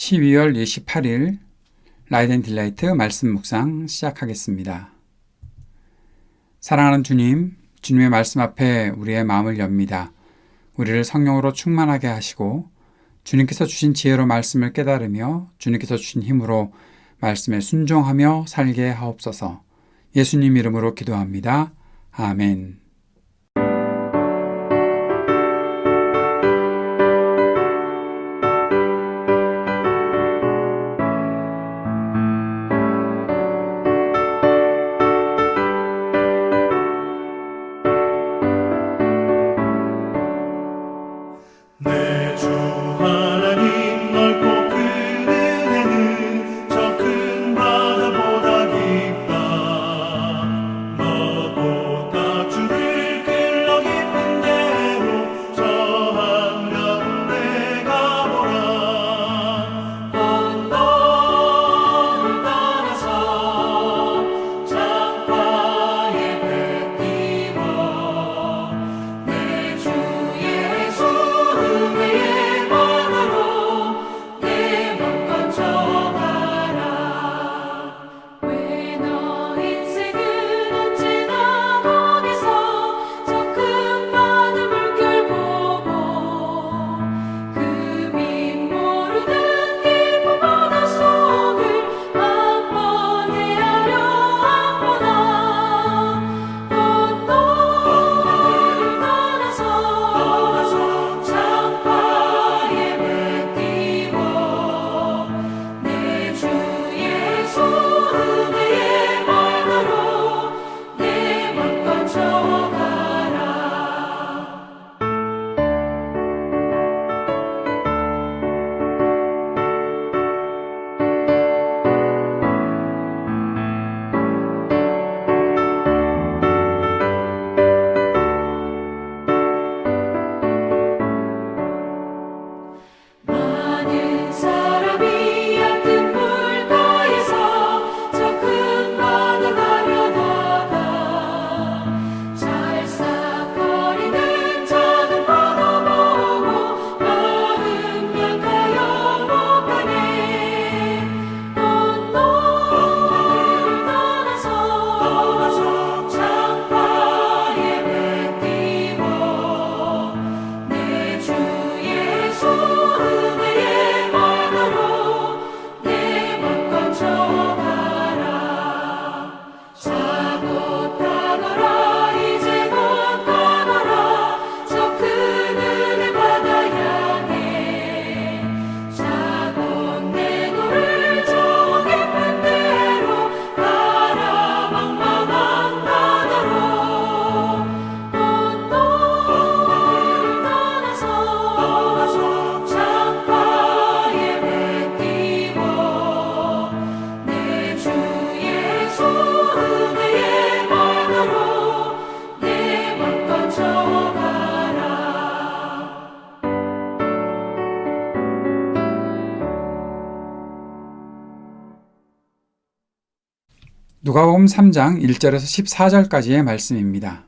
12월 28일 라이트 앤 딜라이트 말씀 묵상 시작하겠습니다. 사랑하는 주님, 주님의 말씀 앞에 우리의 마음을 엽니다. 우리를 성령으로 충만하게 하시고 주님께서 주신 지혜로 말씀을 깨달으며 주님께서 주신 힘으로 말씀에 순종하며 살게 하옵소서. 예수님 이름으로 기도합니다. 아멘. 내 주 하나님 넓고 큰 은혜는 저 큰 바다보다 깊다. 너도 다 주를 길러 깊은 대로 저 한가운데 가보라. 언덕을 따라서 창가에 배 띄워 내 주 예수 은혜의 바다로 내 맘 건져가라. 왜 너 인생은 언제나 거기서 저 큰 바다 물결 보고 그 밑 모르는 깊은 바다 속을 한 번 헤아려 한번아. 언덕을 따라서 창가에 배 띄워 내 주 예수 은혜의 바다로 내 맘 건져가라. 많은 사람이 얕은 물가에서 저 큰 바다 가려다가 찰싹거리는 작은 바다 보고 마음 약하여 못 가네. 언덕을 따라서 창가에 배 띄워 내 주 예수 은혜의 바다로 내 맘 건져가라. 자 곧 가거라 이제 곧 가거라 저 큰 은혜 바다 향해. 자 곧 내 노를 저 깊은 데로 가라 망망한 바다로. 언덕을 따라서 창가에 배 띄워 내 주 예수 은혜의 바다로 내 맘 건져가라. 누가복음 3장 1절에서 14절까지의 말씀입니다.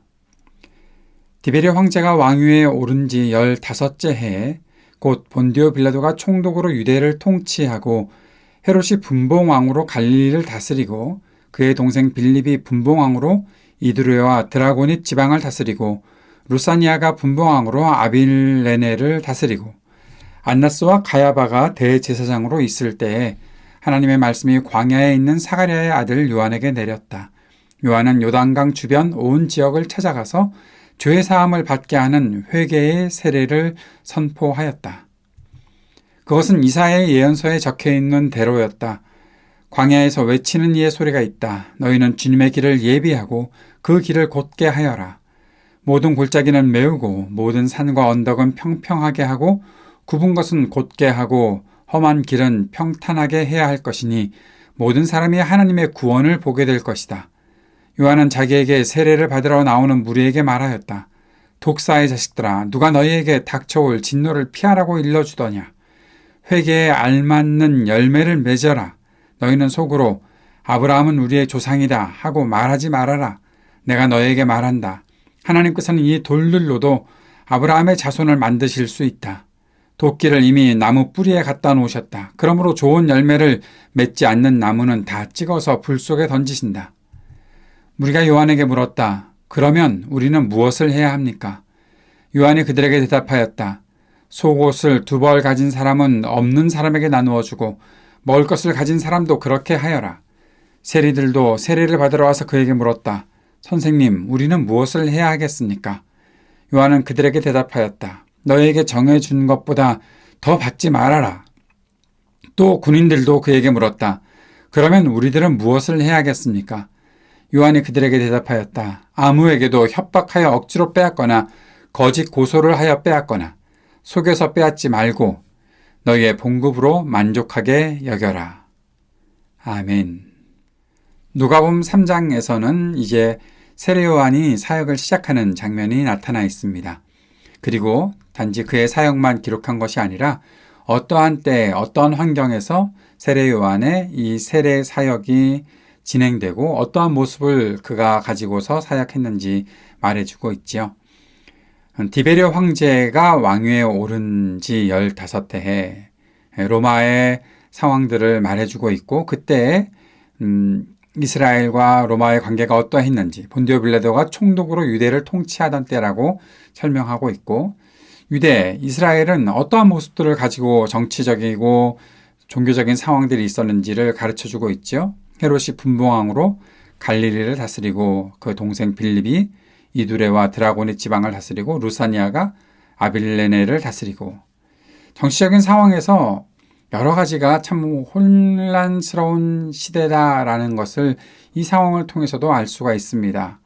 디베리 황제가 왕위에 오른 지 15째 해에 곧 본디오 빌라도가 총독으로 유대를 통치하고 헤롯이 분봉왕으로 갈릴리를 다스리고 그의 동생 빌립이 분봉왕으로 이두레와 드라고닛 지방을 다스리고 루사니아가 분봉왕으로 아빌레네를 다스리고 안나스와 가야바가 대제사장으로 있을 때에 하나님의 말씀이 광야에 있는 사가랴의 아들 요한에게 내렸다. 요한은 요단강 주변 온 지역을 찾아가서 죄 사함을 받게 하는 회개의 세례를 선포하였다. 그것은 이사야의 예언서에 적혀있는 대로였다. 광야에서 외치는 이의 소리가 있다. 너희는 주님의 길을 예비하고 그 길을 곧게 하여라. 모든 골짜기는 메우고 모든 산과 언덕은 평평하게 하고 굽은 것은 곧게 하고 험한 길은 평탄하게 해야 할 것이니 모든 사람이 하나님의 구원을 보게 될 것이다. 요한은 자기에게 세례를 받으러 나오는 무리에게 말하였다. 독사의 자식들아, 누가 너희에게 닥쳐올 진노를 피하라고 일러주더냐. 회개에 알맞는 열매를 맺어라. 너희는 속으로 아브라함은 우리의 조상이다 하고 말하지 말아라. 내가 너희에게 말한다. 하나님께서는 이 돌들로도 아브라함의 자손을 만드실 수 있다. 도끼를 이미 나무 뿌리에 갖다 놓으셨다. 그러므로 좋은 열매를 맺지 않는 나무는 다 찍어서 불 속에 던지신다. 무리가 요한에게 물었다. 그러면 우리는 무엇을 해야 합니까? 요한이 그들에게 대답하였다. 속옷을 2벌 가진 사람은 없는 사람에게 나누어 주고 먹을 것을 가진 사람도 그렇게 하여라. 세리들도 세례를 받으러 와서 그에게 물었다. 선생님, 우리는 무엇을 해야 하겠습니까? 요한은 그들에게 대답하였다. 너에게 정해준 것보다 더 받지 말아라. 또 군인들도 그에게 물었다. 그러면 우리들은 무엇을 해야겠습니까? 요한이 그들에게 대답하였다. 아무에게도 협박하여 억지로 빼앗거나 거짓 고소를 하여 빼앗거나 속여서 빼앗지 말고 너희의 봉급으로 만족하게 여겨라. 아멘. 누가복음 3장에서는 이제 세례 요한이 사역을 시작하는 장면이 나타나 있습니다. 그리고 단지 그의 사역만 기록한 것이 아니라 어떠한 때, 어떠한 환경에서 세례 요한의 이 세례 사역이 진행되고 어떠한 모습을 그가 가지고서 사역했는지 말해주고 있지요. 디베리오 황제가 왕위에 오른 지 15해 로마의 상황들을 말해주고 있고 그때 이스라엘과 로마의 관계가 어떠했는지 본디오 빌라도가 총독으로 유대를 통치하던 때라고 설명하고 있고 유대, 이스라엘은 어떠한 모습들을 가지고 정치적이고 종교적인 상황들이 있었는지를 가르쳐주고 있죠. 헤롯이 분봉왕으로 갈릴리를 다스리고 그 동생 빌립이 이두레와 드라고니 지방을 다스리고 루사니아가 아빌레네를 다스리고 정치적인 상황에서 여러 가지가 참 혼란스러운 시대다라는 것을 이 상황을 통해서도 알 수가 있습니다.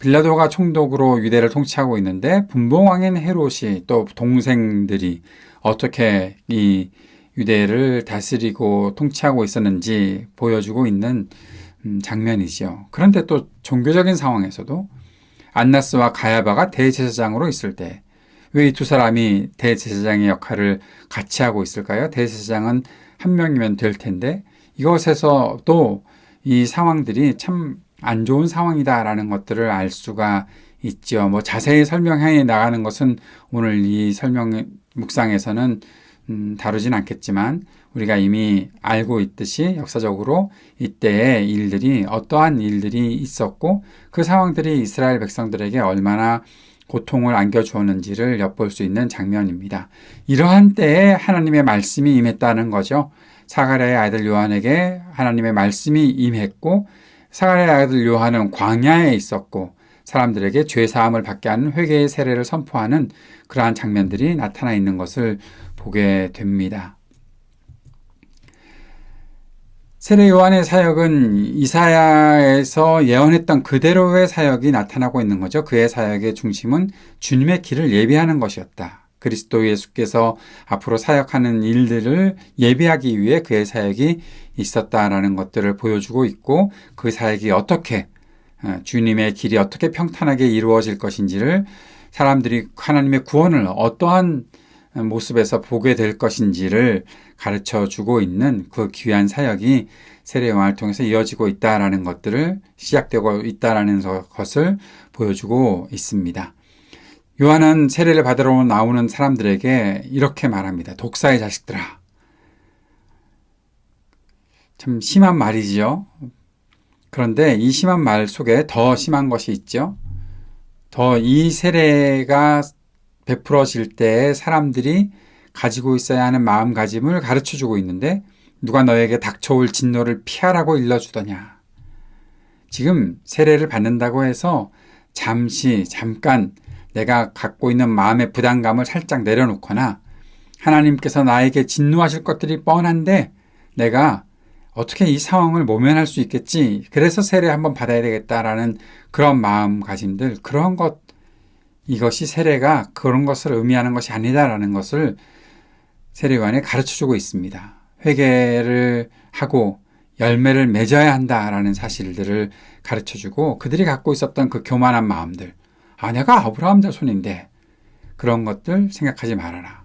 빌라도가 총독으로 유대를 통치하고 있는데 분봉왕인 헤롯이 또 동생들이 어떻게 이 유대를 다스리고 통치하고 있었는지 보여주고 있는 장면이죠. 그런데 또 종교적인 상황에서도 안나스와 가야바가 대제사장으로 있을 때 왜 이 두 사람이 대제사장의 역할을 같이 하고 있을까요? 대제사장은 한 명이면 될 텐데 이것에서도 이 상황들이 참 안 좋은 상황이다라는 것들을 알 수가 있죠. 자세히 설명해 나가는 것은 오늘 이 묵상에서는 다루진 않겠지만 우리가 이미 알고 있듯이 역사적으로 이때의 일들이 어떠한 일들이 있었고 그 상황들이 이스라엘 백성들에게 얼마나 고통을 안겨주었는지를 엿볼 수 있는 장면입니다. 이러한 때에 하나님의 말씀이 임했다는 거죠. 사가랴의 아들 요한에게 하나님의 말씀이 임했고 사가랴의 아들 요한은 광야에 있었고 사람들에게 죄사함을 받게 하는 회개의 세례를 선포하는 그러한 장면들이 나타나 있는 것을 보게 됩니다. 세례 요한의 사역은 이사야에서 예언했던 그대로의 사역이 나타나고 있는 거죠. 그의 사역의 중심은 주님의 길을 예비하는 것이었다. 그리스도 예수께서 앞으로 사역하는 일들을 예비하기 위해 그의 사역이 있었다라는 것들을 보여주고 있고 그 사역이 어떻게 주님의 길이 어떻게 평탄하게 이루어질 것인지를 사람들이 하나님의 구원을 어떠한 모습에서 보게 될 것인지를 가르쳐주고 있는 그 귀한 사역이 세례 요한을 통해서 이어지고 있다라는 것들을 시작되고 있다라는 것을 보여주고 있습니다. 요한은 세례를 받으러 나오는 사람들에게 이렇게 말합니다. 독사의 자식들아. 참 심한 말이지요. 그런데 이 심한 말 속에 더 심한 것이 있죠. 더 이 세례가 베풀어질 때 사람들이 가지고 있어야 하는 마음가짐을 가르쳐주고 있는데 누가 너에게 닥쳐올 진노를 피하라고 일러주더냐. 지금 세례를 받는다고 해서 잠깐 내가 갖고 있는 마음의 부담감을 살짝 내려놓거나 하나님께서 나에게 진노하실 것들이 뻔한데 내가 어떻게 이 상황을 모면할 수 있겠지. 그래서 세례 한번 받아야 되겠다라는 그런 마음가짐들, 그런 것, 이것이 세례가 그런 것을 의미하는 것이 아니다라는 것을 세례 요한이 가르쳐주고 있습니다. 회개를 하고 열매를 맺어야 한다라는 사실들을 가르쳐주고 그들이 갖고 있었던 그 교만한 마음들, 내가 아브라함 자손인데 그런 것들 생각하지 말아라.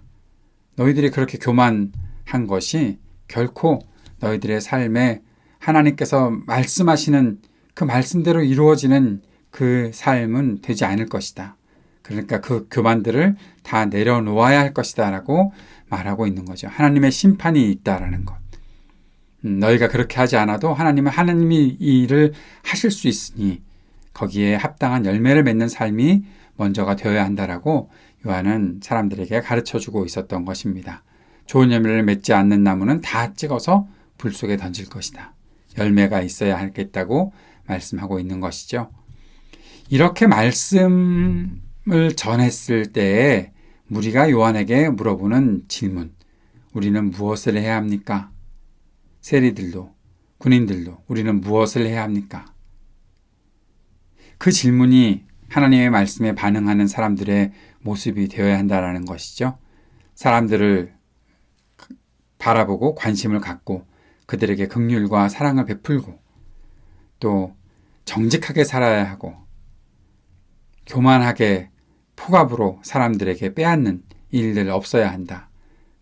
너희들이 그렇게 교만한 것이 결코 너희들의 삶에 하나님께서 말씀하시는 그 말씀대로 이루어지는 그 삶은 되지 않을 것이다. 그러니까 그 교만들을 다 내려놓아야 할 것이다 라고 말하고 있는 거죠. 하나님의 심판이 있다라는 것. 너희가 그렇게 하지 않아도 하나님은 하나님이 이 일을 하실 수 있으니 거기에 합당한 열매를 맺는 삶이 먼저가 되어야 한다라고 요한은 사람들에게 가르쳐주고 있었던 것입니다. 좋은 열매를 맺지 않는 나무는 다 찍어서 불 속에 던질 것이다. 열매가 있어야 하겠다고 말씀하고 있는 것이죠. 이렇게 말씀을 전했을 때에 무리가 요한에게 물어보는 질문, 우리는 무엇을 해야 합니까? 세리들도 군인들도 우리는 무엇을 해야 합니까? 그 질문이 하나님의 말씀에 반응하는 사람들의 모습이 되어야 한다는 것이죠. 사람들을 바라보고 관심을 갖고 그들에게 긍휼과 사랑을 베풀고 또 정직하게 살아야 하고 교만하게 폭압으로 사람들에게 빼앗는 일들 없어야 한다.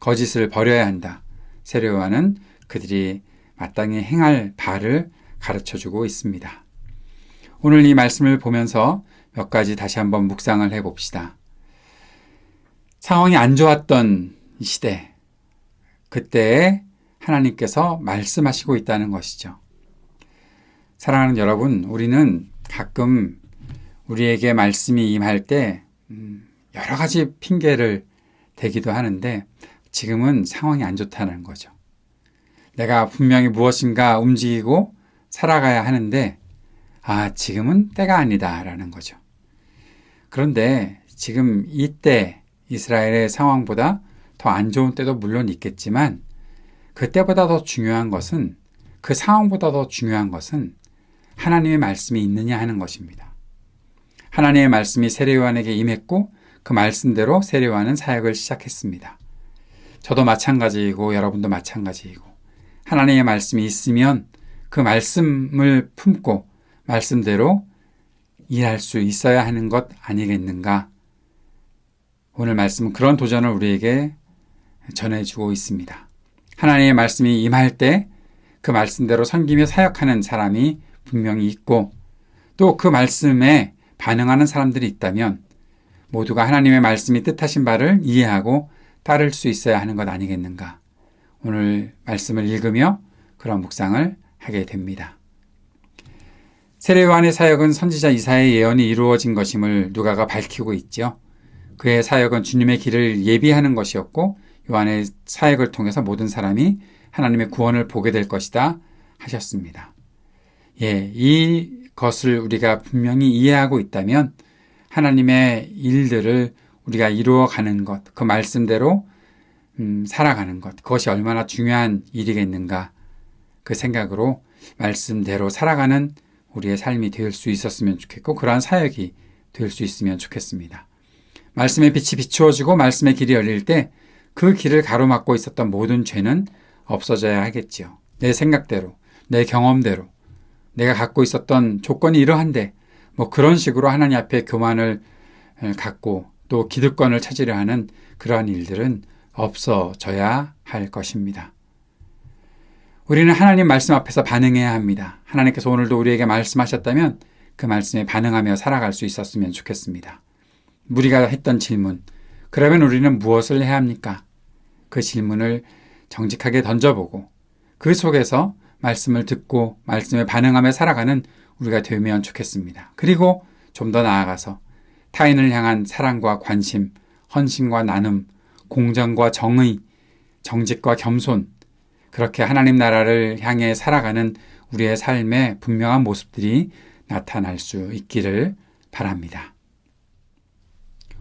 거짓을 버려야 한다. 세례 요한은 그들이 마땅히 행할 바를 가르쳐주고 있습니다. 오늘 이 말씀을 보면서 몇 가지 다시 한번 묵상을 해봅시다. 상황이 안 좋았던 이 시대, 그때에 하나님께서 말씀하시고 있다는 것이죠. 사랑하는 여러분, 우리는 가끔 우리에게 말씀이 임할 때 여러 가지 핑계를 대기도 하는데 지금은 상황이 안 좋다는 거죠. 내가 분명히 무엇인가 움직이고 살아가야 하는데 지금은 때가 아니다라는 거죠. 그런데 지금 이때 이스라엘의 상황보다 더 안 좋은 때도 물론 있겠지만 그때보다 더 중요한 것은 그 상황보다 더 중요한 것은 하나님의 말씀이 있느냐 하는 것입니다. 하나님의 말씀이 세례 요한에게 임했고 그 말씀대로 세례 요한은 사역을 시작했습니다. 저도 마찬가지이고 여러분도 마찬가지이고 하나님의 말씀이 있으면 그 말씀을 품고 말씀대로 일할 수 있어야 하는 것 아니겠는가? 오늘 말씀은 그런 도전을 우리에게 전해주고 있습니다. 하나님의 말씀이 임할 때 그 말씀대로 섬기며 사역하는 사람이 분명히 있고 또 그 말씀에 반응하는 사람들이 있다면 모두가 하나님의 말씀이 뜻하신 바를 이해하고 따를 수 있어야 하는 것 아니겠는가? 오늘 말씀을 읽으며 그런 묵상을 하게 됩니다. 세례 요한의 사역은 선지자 이사야의 예언이 이루어진 것임을 누가가 밝히고 있죠. 그의 사역은 주님의 길을 예비하는 것이었고 요한의 사역을 통해서 모든 사람이 하나님의 구원을 보게 될 것이다 하셨습니다. 이것을 우리가 분명히 이해하고 있다면 하나님의 일들을 우리가 이루어가는 것, 그 말씀대로 살아가는 것, 그것이 얼마나 중요한 일이겠는가 그 생각으로 말씀대로 살아가는 우리의 삶이 될 수 있었으면 좋겠고 그러한 사역이 될 수 있으면 좋겠습니다. 말씀의 빛이 비추어지고 말씀의 길이 열릴 때 그 길을 가로막고 있었던 모든 죄는 없어져야 하겠지요. 내 생각대로, 내 경험대로, 내가 갖고 있었던 조건이 이러한데 그런 식으로 하나님 앞에 교만을 갖고 또 기득권을 찾으려 하는 그러한 일들은 없어져야 할 것입니다. 우리는 하나님 말씀 앞에서 반응해야 합니다. 하나님께서 오늘도 우리에게 말씀하셨다면 그 말씀에 반응하며 살아갈 수 있었으면 좋겠습니다. 무리가 했던 질문, 그러면 우리는 무엇을 해야 합니까? 그 질문을 정직하게 던져보고 그 속에서 말씀을 듣고 말씀에 반응하며 살아가는 우리가 되면 좋겠습니다. 그리고 좀 더 나아가서 타인을 향한 사랑과 관심, 헌신과 나눔, 공정과 정의, 정직과 겸손, 그렇게 하나님 나라를 향해 살아가는 우리의 삶의 분명한 모습들이 나타날 수 있기를 바랍니다.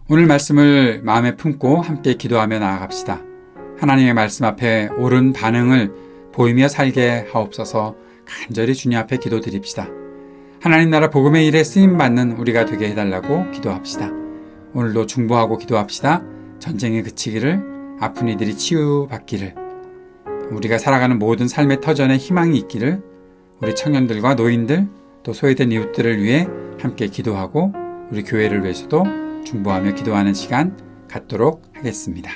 오늘 말씀을 마음에 품고 함께 기도하며 나아갑시다. 하나님의 말씀 앞에 옳은 반응을 보이며 살게 하옵소서. 간절히 주님 앞에 기도드립시다. 하나님 나라 복음의 일에 쓰임받는 우리가 되게 해달라고 기도합시다. 오늘도 중보하고 기도합시다. 전쟁이 그치기를, 아픈 이들이 치유받기를, 우리가 살아가는 모든 삶의 터전에 희망이 있기를, 우리 청년들과 노인들 또 소외된 이웃들을 위해 함께 기도하고 우리 교회를 위해서도 중보하며 기도하는 시간 갖도록 하겠습니다.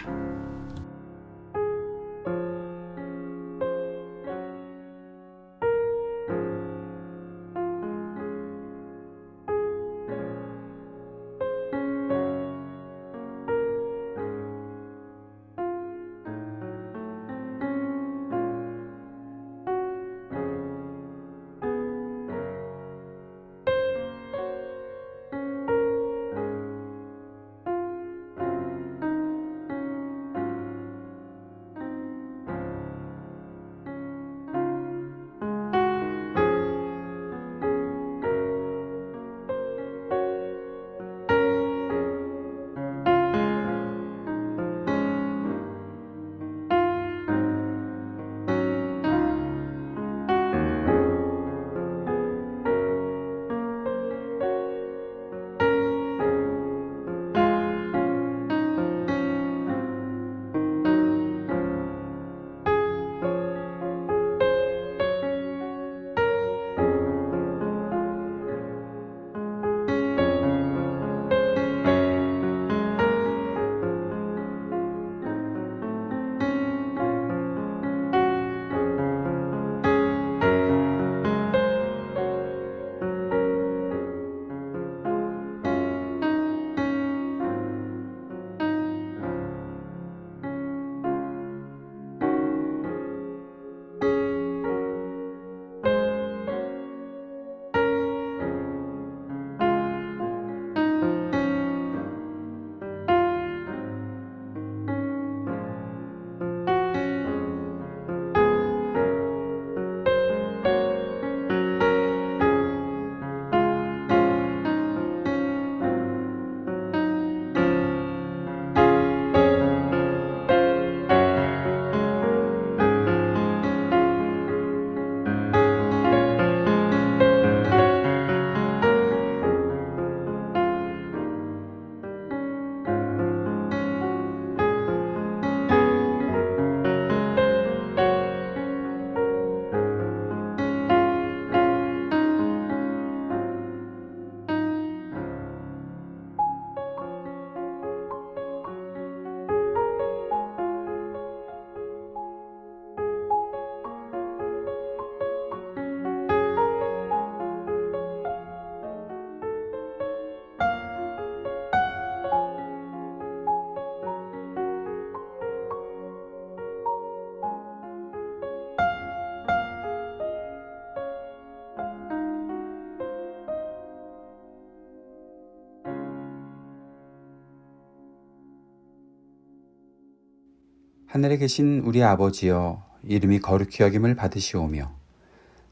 하늘에 계신 우리 아버지여, 이름이 거룩히 여김을 받으시오며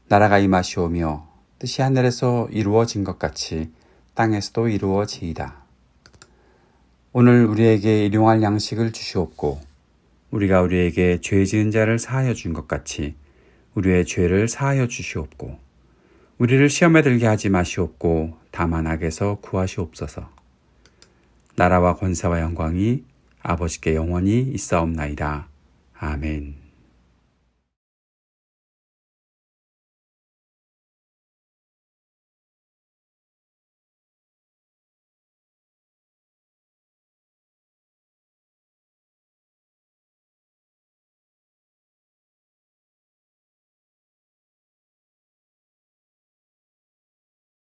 나라가 임하시오며 뜻이 하늘에서 이루어진 것 같이 땅에서도 이루어지이다. 오늘 우리에게 일용할 양식을 주시옵고 우리가 우리에게 죄 지은 자를 사하여 준 것 같이 우리의 죄를 사하여 주시옵고 우리를 시험에 들게 하지 마시옵고 다만 악에서 구하시옵소서. 나라와 권세와 영광이 아버지께 영원히 있사옵나이다. 아멘.